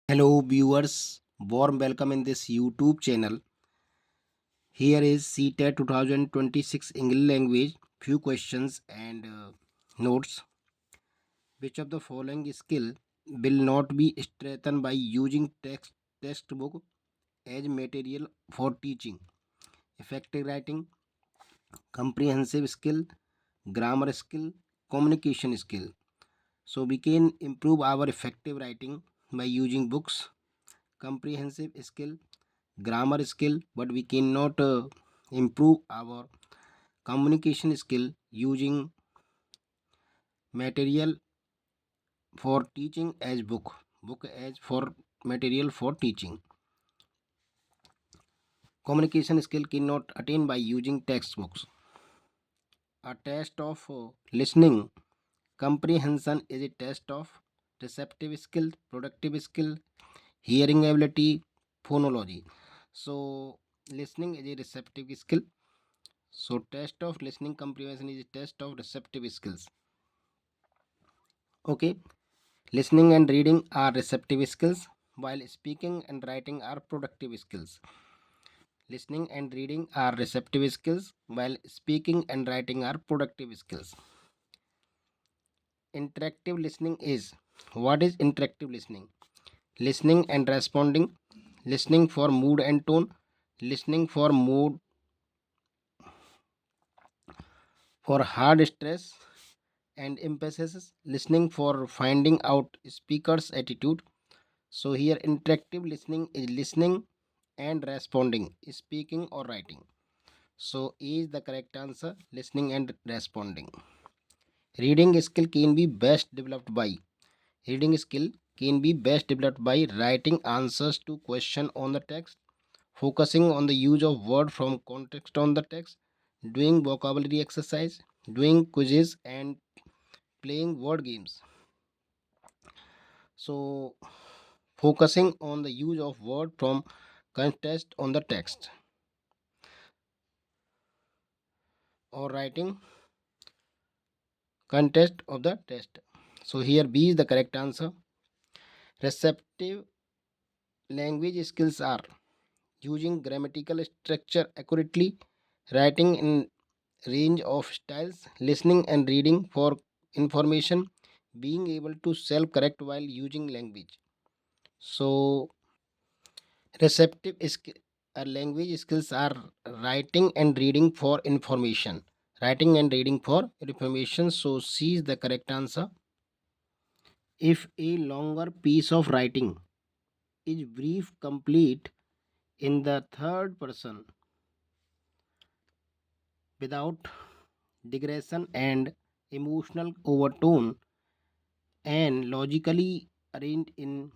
Hello viewers, warm welcome in this YouTube channel. Here is CTET 2026 English Language. Few questions and notes. Which of the following skill will not be strengthened by using textbook as material for teaching? Effective writing, comprehensive skill, grammar skill, communication skill. So we can improve our effective writing by using books, comprehensive skill, grammar skill, but we cannot improve our communication skill using material for teaching as book as for material for teaching. Communication skill cannot attain by using textbooks. A test of listening comprehension is a test of receptive skill, productive skill, hearing ability, phonology. So listening is a receptive skill. So test of listening comprehension is a test of receptive skills. Okay, listening and reading are receptive skills, while speaking and writing are productive skills. Listening and reading are receptive skills, while speaking and writing are productive skills. Interactive listening is, what is interactive listening? Listening and responding, listening for mood and tone, listening for mood for hard stress and emphasis, listening for finding out speaker's attitude. So here interactive listening is listening and responding, speaking or writing. So A is the correct answer, listening and responding. Reading skill can be best developed by, reading skill can be best developed by writing answers to question on the text, focusing on the use of word from context on the text, doing vocabulary exercise, doing quizzes and playing word games. So focusing on the use of word from context on the text or writing context of the test. So here B is the correct answer. Receptive language skills are using grammatical structure accurately, writing in range of styles, listening and reading for information, being able to self correct while using language. So receptive language skills are writing and reading for information. Writing and reading for information. So C is the correct answer. If a longer piece of writing is brief, complete in the third person without digression and emotional overtone and logically arranged in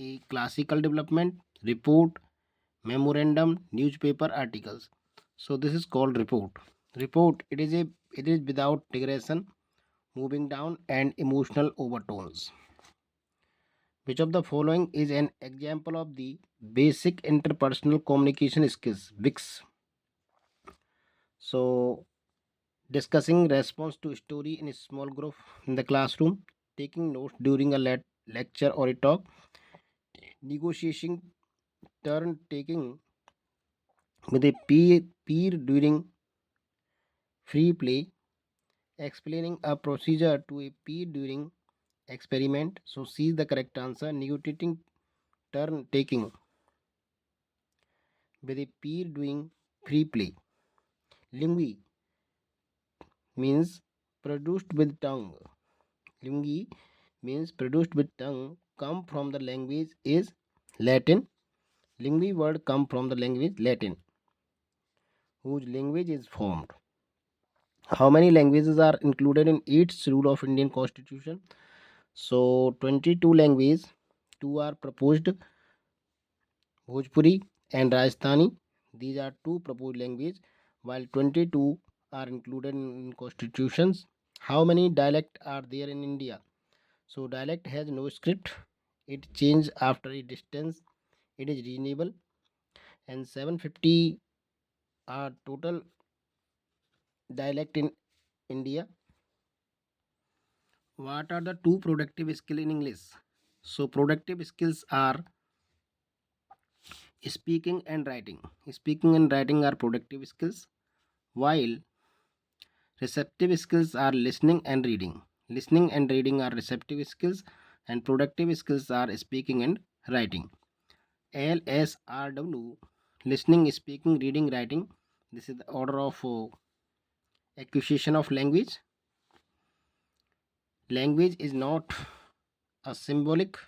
a classical development, report, memorandum, newspaper articles. So this is called report. Report, it is without digression, moving down and emotional overtones. Which of the following is an example of the basic interpersonal communication skills? BICS. So discussing response to story in a small group in the classroom, taking notes during a lecture or a talk, negotiating turn taking with a peer during free play, explaining a procedure to a peer during experiment. So C is the correct answer. Negotiating turn taking with a peer doing free play. Lingui means produced with tongue. Lingui means produced with tongue. Come from the language is Latin. Lingui word come from the language Latin, whose language is formed. How many languages are included in each rule of Indian Constitution? So 22 languages, two are proposed, Bhojpuri and Rajasthani. These are two proposed languages, while 22 are included in constitutions. How many dialects are there in India? So dialect has no script. It changes after a distance. It is reasonable, and 750 are total dialect in India. What are the two productive skill in English? So productive skills are speaking and writing. Speaking and writing are productive skills, while receptive skills are listening and reading. Listening and reading are receptive skills, and productive skills are speaking and writing. LSRW, listening, speaking, reading, writing. This is the order of acquisition of language. Language is not a symbolic,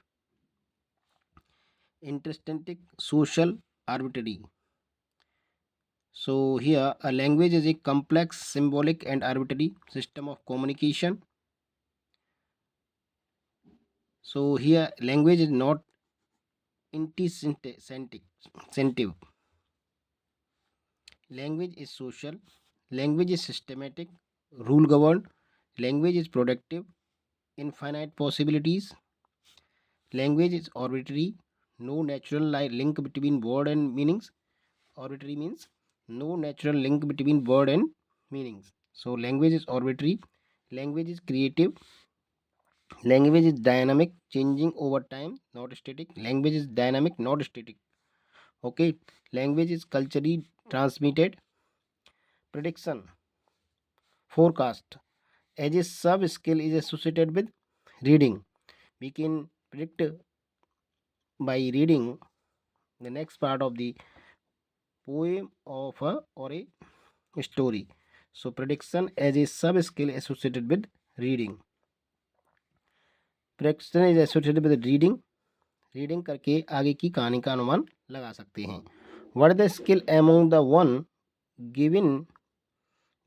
intrinsic, social, arbitrary. So here a language is a complex, symbolic and arbitrary system of communication. So here language is not intrinsic. Language is social. Language is systematic, rule governed. Language is productive, infinite possibilities. Language is arbitrary, no natural link between word and meanings. Arbitrary means no natural link between word and meanings. So language is arbitrary. Language is creative. Language is dynamic, changing over time, not static. Language is dynamic, not static. Okay. Language is culturally transmitted. Prediction, forecast. As a sub skill is associated with reading. We can predict by reading the next part of the poem of a or a story. So prediction as a sub skill associated with reading. Prediction is associated with reading. Reading करके आगे की कहानी का अनुमान लगा सकते हैं. What is the skill among the one given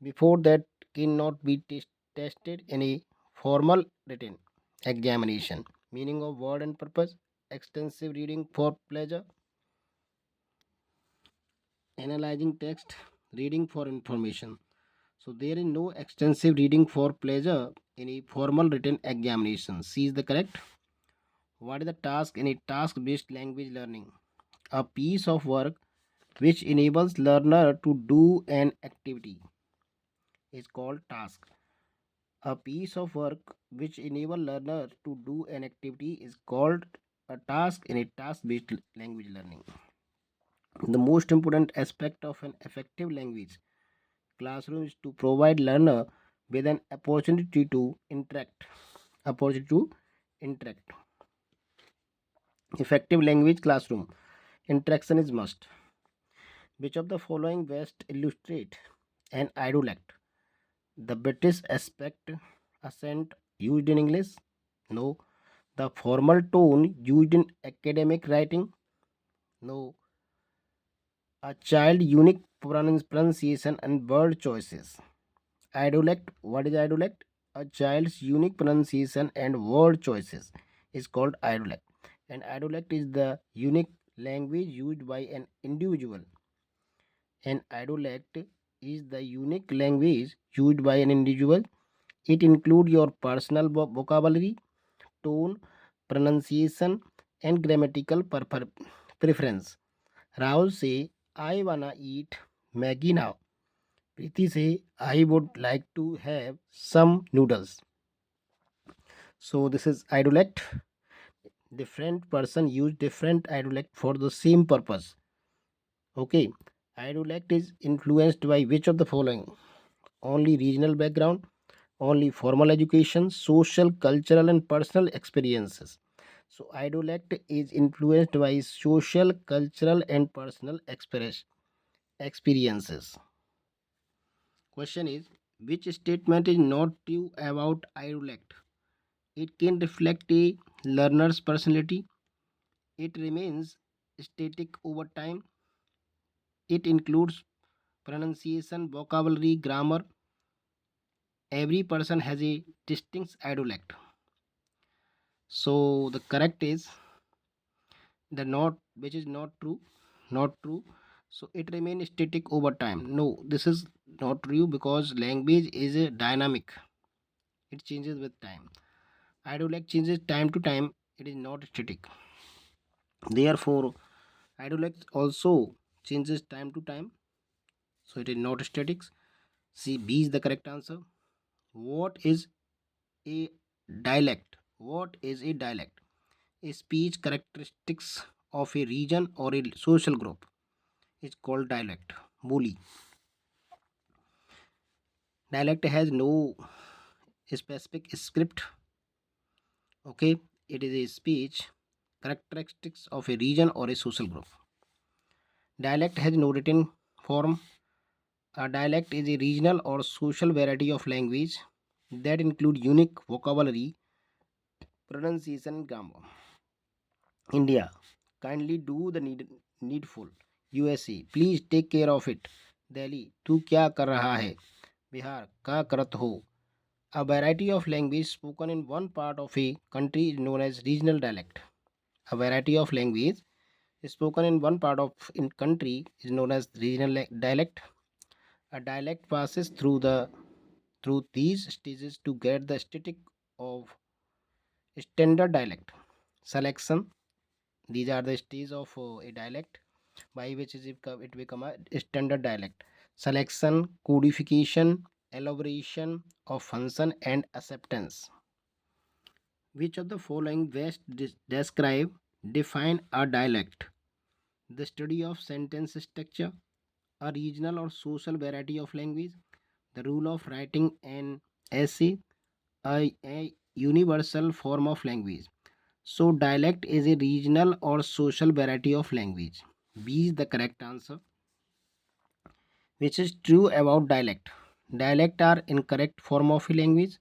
before that cannot be tested in a formal written examination? Meaning of word and purpose. Extensive reading for pleasure. Analyzing text. Reading for information. So there is no extensive reading for pleasure in a formal written examination. C is the correct. What is the task in a task-based language learning? A piece of work which enables learner to do an activity is called task. A piece of work which enable learner to do an activity is called a task in a task-based language learning. The most important aspect of an effective language classroom is to provide learner with an opportunity to interact. Opportunity to interact. Effective language classroom. Interaction is must. Which of the following best illustrate an idiolect? The British aspect accent used in English? No. The formal tone used in academic writing? No. A child unique pronunciation and word choices. Idiolect. What is idiolect? A child's unique pronunciation and word choices is called idiolect. And idiolect is the unique language used by an individual. An idiolect is the unique language used by an individual. It includes your personal vocabulary, tone, pronunciation, and grammatical preference. Rahul say, I wanna eat Maggie now. Preeti say, I would like to have some noodles. So this is idiolect. Different person use different idiolect for the same purpose. Okay. Idiolect is influenced by which of the following? Only regional background, only formal education, social, cultural, and personal experiences. So, idiolect is influenced by social, cultural, and personal experiences. Question is, which statement is not true about idiolect? It can reflect a learner's personality. It remains static over time. It includes pronunciation, vocabulary, grammar. Every person has a distinct idiolect. So the correct is the not, which is not true. Not true. So it remains static over time. No, this is not true because language is a dynamic. It changes with time. Idiolect changes time to time. It is not static. Therefore, idiolect also changes time to time. So it is not static. C, B is the correct answer. What is a dialect? What is a dialect? A speech characteristics of a region or a social group is called dialect. Bully. Dialect has no specific script. Okay, it is a speech characteristics of a region or a social group. Dialect has no written form. A dialect is a regional or social variety of language that include unique vocabulary, pronunciation, and grammar. India, kindly do the needful. USA, please take care of it. Delhi, तू क्या कर रहा है? बिहार, का करत हो? A variety of language spoken in one part of a country is known as regional dialect. A variety of language spoken in one part of in country is known as regional dialect. A dialect passes through these stages to get the static of standard dialect. Selection. These are the stages of a dialect by which it become a standard dialect. Selection, codification, elaboration of function and acceptance. Which of the following best describe define a dialect? The study of sentence structure, a regional or social variety of language, the rule of writing an essay, a universal form of language. So, dialect is a regional or social variety of language. B is the correct answer, which is true about dialect. Dialect are incorrect form of a language.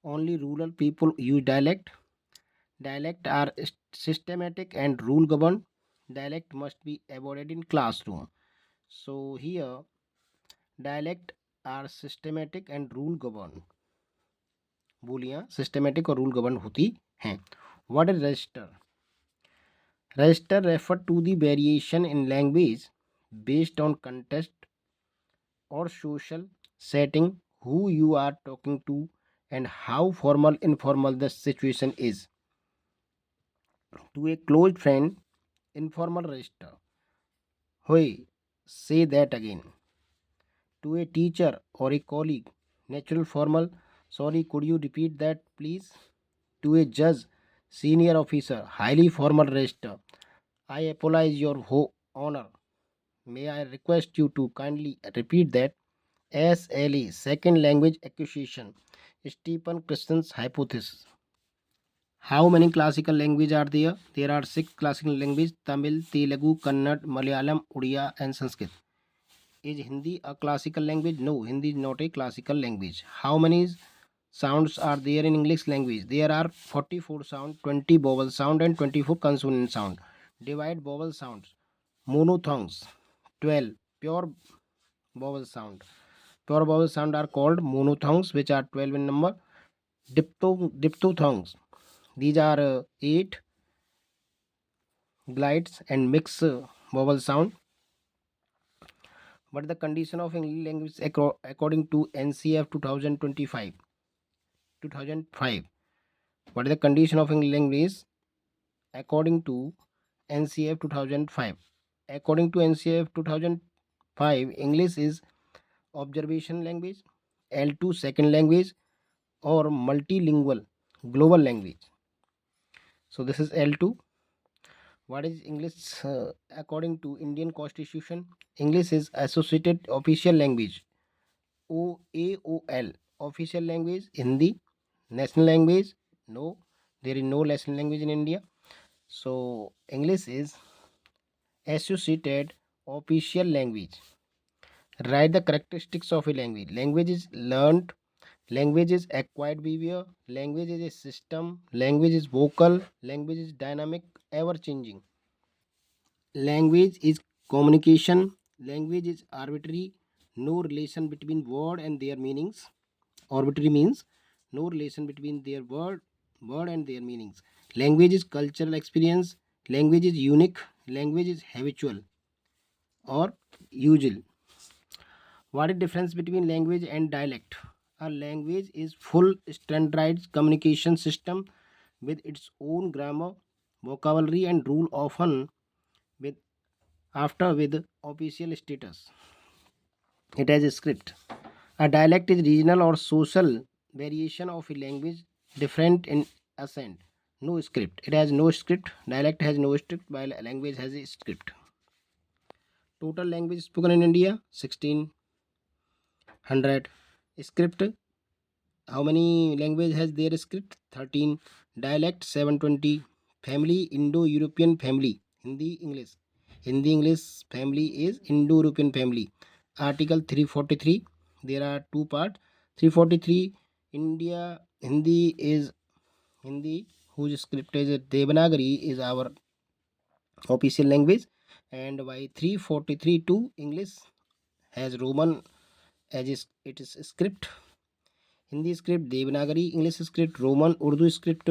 Only rural people use dialect. Dialect are systematic and rule governed. Dialect must be avoided in classroom. So here dialect are systematic and rule governed. बोलियाँ systematic और rule govern होती हैं. What is register? Register refer to the variation in language based on context or social setting, who you are talking to, and how formal informal the situation is. To a close friend, informal register. Hoy, say that again. To a teacher or a colleague, natural formal. Sorry, could you repeat that, please? To a judge, senior officer, highly formal register. I apologize your honor. May I request you to kindly repeat that? SLE, second language acquisition. Stephen Christensen's hypothesis. How many classical languages are there? There are six classical languages: Tamil, Telugu, Kannada, Malayalam, Odia, and Sanskrit. Is Hindi a classical language? No, Hindi is not a classical language. How many sounds are there in English language? There are 44 sound, 20 vowel sound, and 24 consonant sound. Divide vowel sounds. Monophthongs, 12. Pure vowel sound. Pure vowel sound are called monophthongs, which are 12 in number. Diphthongs. These are 8. Glides and mix vowel sound. But the condition of English language according to NCF 2005. What is the condition of English language according to NCF 2005? According to NCF 2005, English is observation language, L2 second language, or multilingual global language. So this is L2. What is English according to Indian Constitution? English is associated official language, AOL. Official language Hindi. National language, no, there is no national language in India. So English is associated official language. Write the characteristics of a language. Language is learned. Language is acquired behavior. Language is a system. Language is vocal. Language is dynamic, ever changing. Language is communication. Language is arbitrary. No relation between word and their meanings. Arbitrary means no relation between their word and their meanings. Language is cultural experience. Language is unique. Language is habitual or usual. What is difference between language and dialect? A language is full standardized communication system with its own grammar, vocabulary, and rule, often with with official status. It has a script. A dialect is regional or social variation of a language, different in accent, No script. It has no script. Dialect has no script, while language has a script. Total language spoken in India 1600. Script, how many language has their script? 13. Dialect 720. Family, Indo-European family. Hindi English family is Indo-European family. Article 343. There are two parts. 343, India. Hindi, whose script is Devanagari, is our official language. And by 343 to English has Roman as its script. Hindi script Devanagari, English script Roman, Urdu script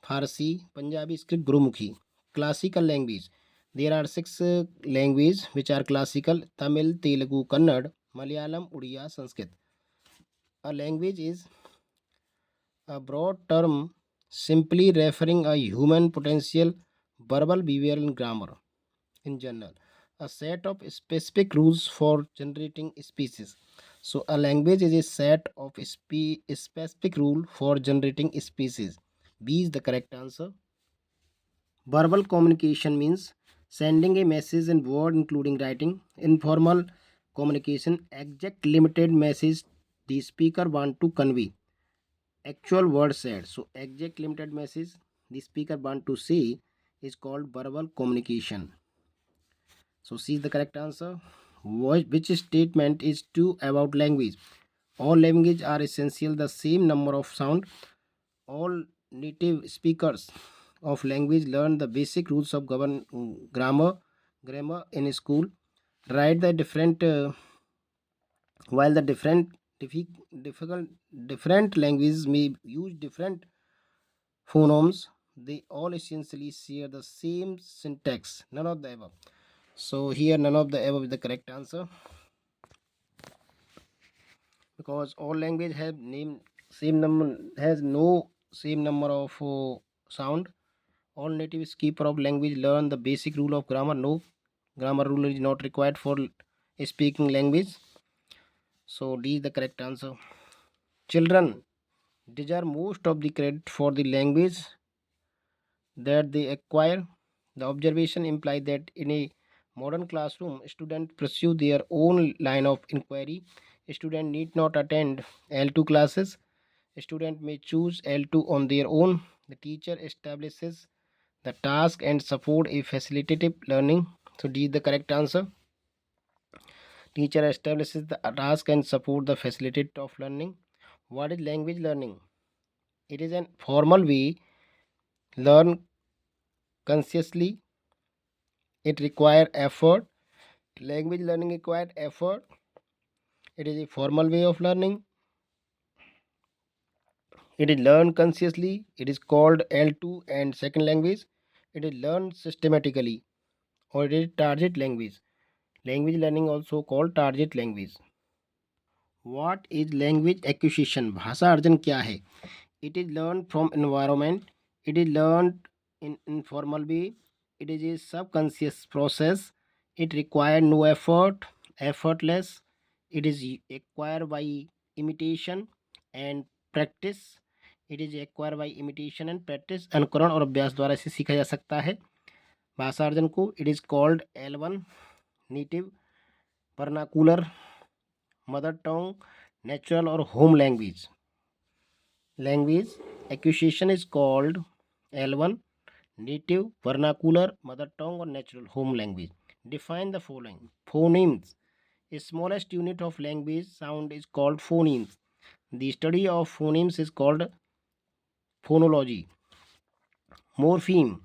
Farsi, Punjabi script Gurumukhi. Classical language. There are six languages which are classical: Tamil, Telugu, Kannada, Malayalam, Odia, Sanskrit. A language is a broad term simply referring a human potential, verbal behavior and grammar in general. A set of specific rules for generating species. So a language is a set of specific rule for generating species. B is the correct answer. Verbal communication means sending a message in word including writing. Informal communication, exact limited message the speaker want to convey. Actual word said. So exact limited message the speaker want to say is called verbal communication. So C is the correct answer. Which statement is true about language? All languages are essential the same number of sound. All native speakers of language learn the basic rules of grammar in school. Write the different while the difficult different languages may use different phonemes, they all essentially share the same syntax. None of the above. So here none of the above is the correct answer, because all language have name same number, has no same number of sound. All native speaker of language learn the basic rule of grammar. No, grammar rule is not required for speaking language. So D is the correct answer. Children deserve most of the credit for the language that they acquire. The observation implies that in a modern classroom, students pursue their own line of inquiry. Students need not attend L2 classes. Students may choose L2 on their own. The teacher establishes the task and support a facilitative learning. So D is the correct answer. Teacher establishes the task and support the facilitative of learning. What is language learning? It is an formal way learn consciously. It require effort. Language learning require effort. It is a formal way of learning. It is learned consciously. It is called L2 and second language. It is learned systematically, or it is target language. Language learning also called target language. What is language acquisition? भाषा अर्जन क्या है? It is learned from environment. It is learned in informal way. It is a subconscious process. It requires no effort, effortless. It is acquired by imitation and practice. It is acquired by imitation and practice. अनुकरण और अभ्यास द्वारा इसे सीखा जा सकता है भाषा अर्जन को. It is called L1 native, vernacular, mother tongue, natural और home language. Language acquisition is called L1 native, vernacular, mother tongue or natural home language. Define the following. Phonemes. A smallest unit of language sound is called phonemes. The study of phonemes is called phonology. Morpheme.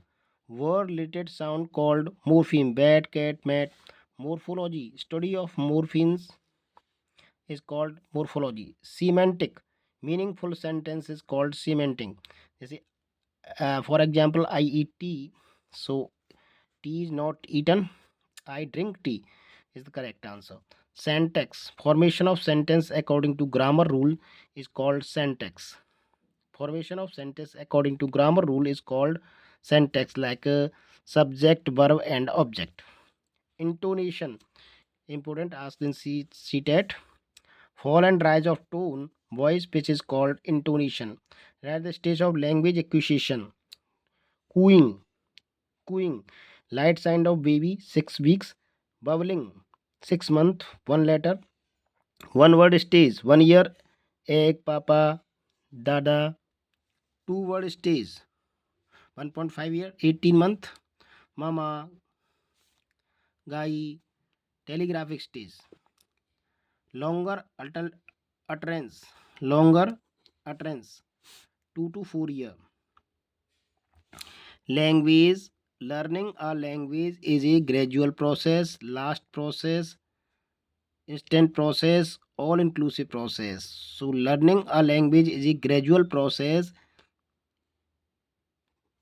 Word related sound called morpheme. Bat, cat, mat. Morphology. Study of morphemes is called morphology. Semantic. Meaningful sentence is called semantic. जैसे for example, I eat tea, so tea is not eaten. I drink tea is the correct answer. Syntax. Formation of sentence according to grammar rule is called syntax. Formation of sentence according to grammar rule is called syntax, like subject, verb and object. Intonation. Important asked in CTET. Fall and rise of tone, voice pitch is called intonation. At the stage of language acquisition, cooing, cooing, light sound of baby 6 weeks, bubbling 6 month, 1 letter, one word stays 1 year, egg papa, dada, two word stays 1.5 year, 18 month, mama, gai, telegraphic stage, longer utterance, longer utterance 2 to 4 year. Language, learning a language is a gradual process, last process, instant process, all inclusive process. So learning a language is a gradual process,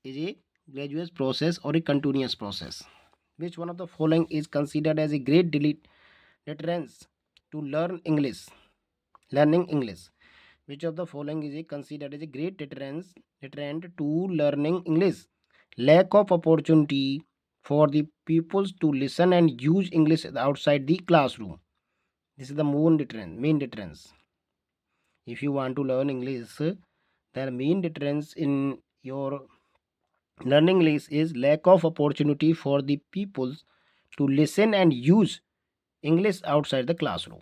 is a gradual process or a continuous process. Which one of the following is considered as a great deterrence to learning English? Which of the following is considered as a great deterrent to learning English? Lack of opportunity for the pupils to listen and use English outside the classroom. This is the main deterrence. If you want to learn English, the main deterrence in your learning English is lack of opportunity for the pupils to listen and use English outside the classroom.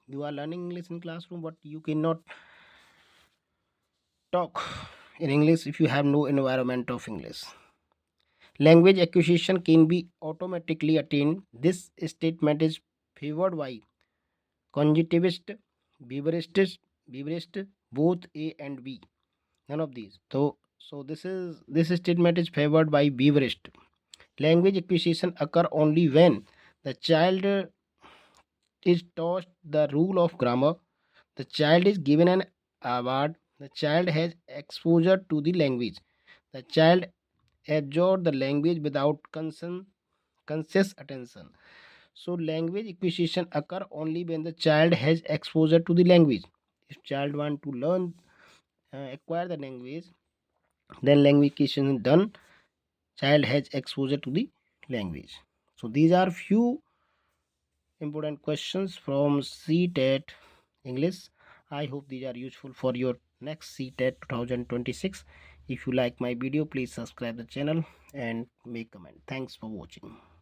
You are learning English in classroom, but you cannot talk in English if you have no environment of English. Language acquisition can be automatically attained. This statement is favored by conjunctivist, beaverist, both A and B. None of these. So this statement is favored by beaverist. Language acquisition occur only when the child is taught the rule of grammar. The child is given an award. The child has exposure to the language. The child absorbs the language without conscious attention. So language acquisition occur only when the child has exposure to the language. If child want to learn, acquire the language, then language acquisition is done. Child has exposure to the language. So these are few important questions from CTET English. I hope these are useful for your next CTET 2026. If you like my video, please subscribe the channel and make comment. Thanks for watching.